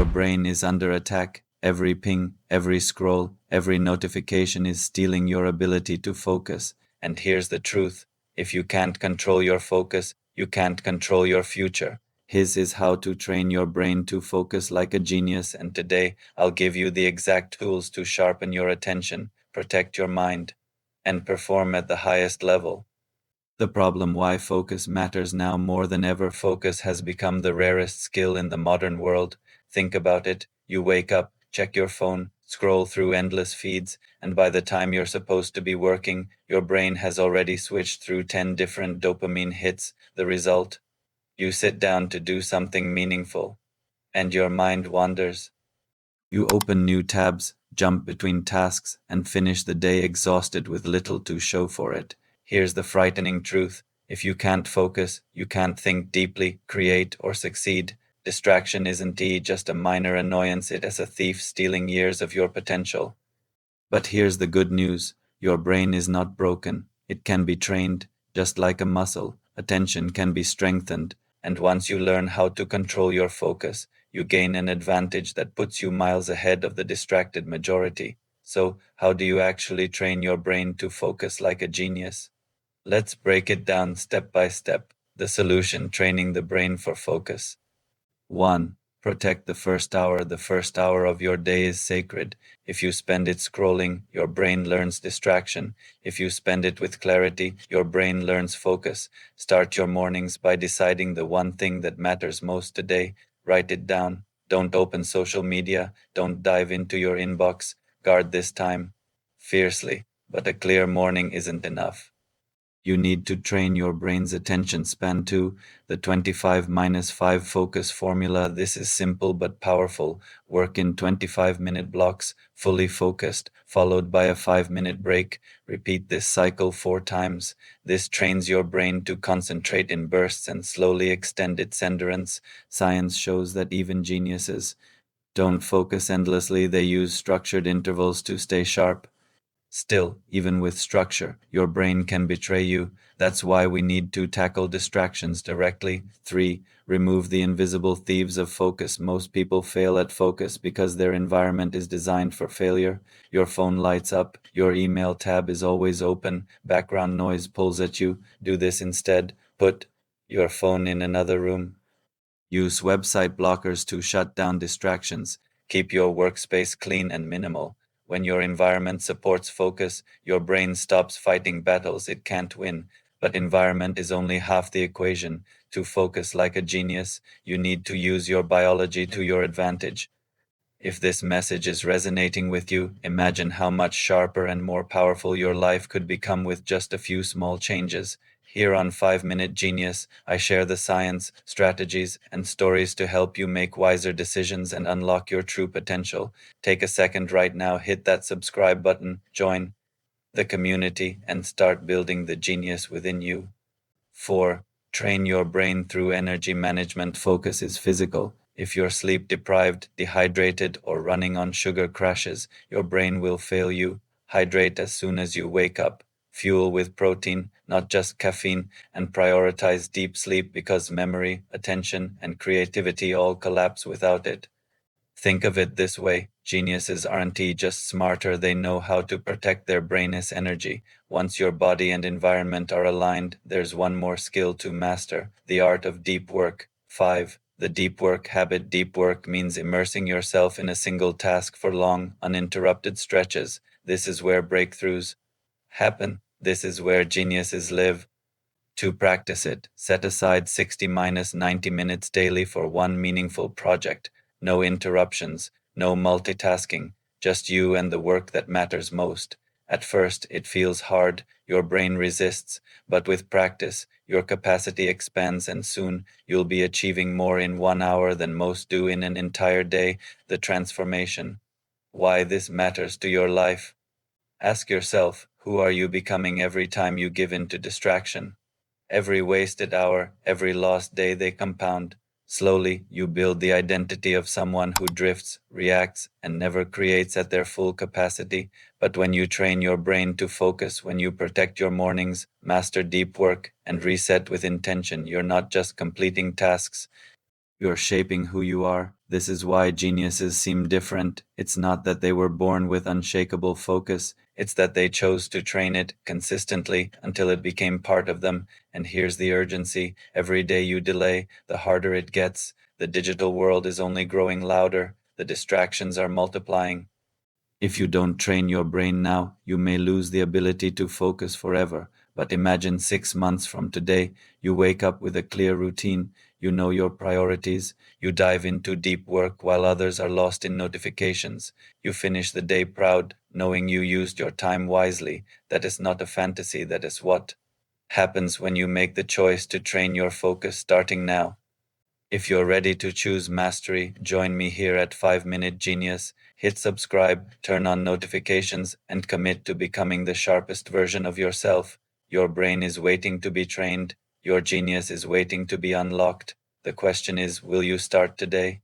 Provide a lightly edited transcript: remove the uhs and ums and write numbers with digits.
Your brain is under attack. Every ping, every scroll, every notification is stealing your ability to focus. And here's the truth. If you can't control your focus, you can't control your future. His is how to train your brain to focus like a genius, and today I'll give you the exact tools to sharpen your attention, protect your mind, and perform at the highest level. The problem why focus matters now more than ever. Focus has become the rarest skill in the modern world. Think about it. You wake up, check your phone, scroll through endless feeds, and by the time you're supposed to be working, your brain has already switched through 10 different dopamine hits. The result? You sit down to do something meaningful, and your mind wanders. You open new tabs, jump between tasks, and finish the day exhausted with little to show for it. Here's the frightening truth. If you can't focus, you can't think deeply, create, or succeed. Distraction isn't just a minor annoyance, it is a thief stealing years of your potential. But here's the good news. Your brain is not broken. It can be trained, just like a muscle. Attention can be strengthened, and once you learn how to control your focus, you gain an advantage that puts you miles ahead of the distracted majority. So, how do you actually train your brain to focus like a genius? Let's break it down step by step. The solution: training the brain for focus. 1. Protect the first hour. The first hour of your day is sacred. If you spend it scrolling, your brain learns distraction. If you spend it with clarity, your brain learns focus. Start your mornings by deciding the one thing that matters most today. Write it down. Don't open social media. Don't dive into your inbox. Guard this time fiercely. But a clear morning isn't enough. You need to train your brain's attention span too. The 25-5 focus formula. This is simple but powerful. Work in 25-minute blocks, fully focused, followed by a 5-minute break. Repeat this cycle 4 times. This trains your brain to concentrate in bursts and slowly extend its endurance. Science shows that even geniuses don't focus endlessly, they use structured intervals to stay sharp. Still, even with structure, your brain can betray you. That's why we need to tackle distractions directly. 3. Remove the invisible thieves of focus. Most people fail at focus because their environment is designed for failure. Your phone lights up, your email tab is always open, background noise pulls at you. Do this instead. Put your phone in another room. Use website blockers to shut down distractions. Keep your workspace clean and minimal. When your environment supports focus, your brain stops fighting battles it can't win. But environment is only half the equation. To focus like a genius, you need to use your biology to your advantage. If this message is resonating with you, imagine how much sharper and more powerful your life could become with just a few small changes. Here on 5-Minute Genius, I share the science, strategies, and stories to help you make wiser decisions and unlock your true potential. Take a second right now, hit that subscribe button, join the community, and start building the genius within you. 4. Train your brain through energy management. Focus is physical. If you're sleep deprived, dehydrated, or running on sugar crashes, your brain will fail you. Hydrate as soon as you wake up. Fuel with protein, not just caffeine, and prioritize deep sleep because memory, attention, and creativity all collapse without it. Think of it this way: geniuses aren't just smarter, they know how to protect their brain's energy. Once your body and environment are aligned, there's one more skill to master: the art of deep work. 5. The deep work habit. Deep work means immersing yourself in a single task for long, uninterrupted stretches. This is where breakthroughs happen. This is where geniuses live. To practice it, set aside 60-90 minutes daily for one meaningful project. No interruptions, no multitasking, just you and the work that matters most. At first, it feels hard, your brain resists, but with practice, your capacity expands and soon you'll be achieving more in 1 hour than most do in an entire day. The transformation. Why this matters to your life? Ask yourself, who are you becoming every time you give in to distraction? Every wasted hour, every lost day, they compound. Slowly, you build the identity of someone who drifts, reacts, and never creates at their full capacity. But when you train your brain to focus, when you protect your mornings, master deep work, and reset with intention, you're not just completing tasks, you're shaping who you are. This is why geniuses seem different. It's not that they were born with unshakable focus, it's that they chose to train it consistently until it became part of them. And here's the urgency: every day you delay, the harder it gets. The digital world is only growing louder, the distractions are multiplying. If you don't train your brain now, you may lose the ability to focus forever. But imagine 6 months from today, you wake up with a clear routine, you know your priorities, you dive into deep work while others are lost in notifications. You finish the day proud, knowing you used your time wisely. That is not a fantasy, that is what happens when you make the choice to train your focus starting now. If you're ready to choose mastery, join me here at 5 Minute Genius. Hit subscribe, turn on notifications, and commit to becoming the sharpest version of yourself. Your brain is waiting to be trained. Your genius is waiting to be unlocked. The question is, will you start today?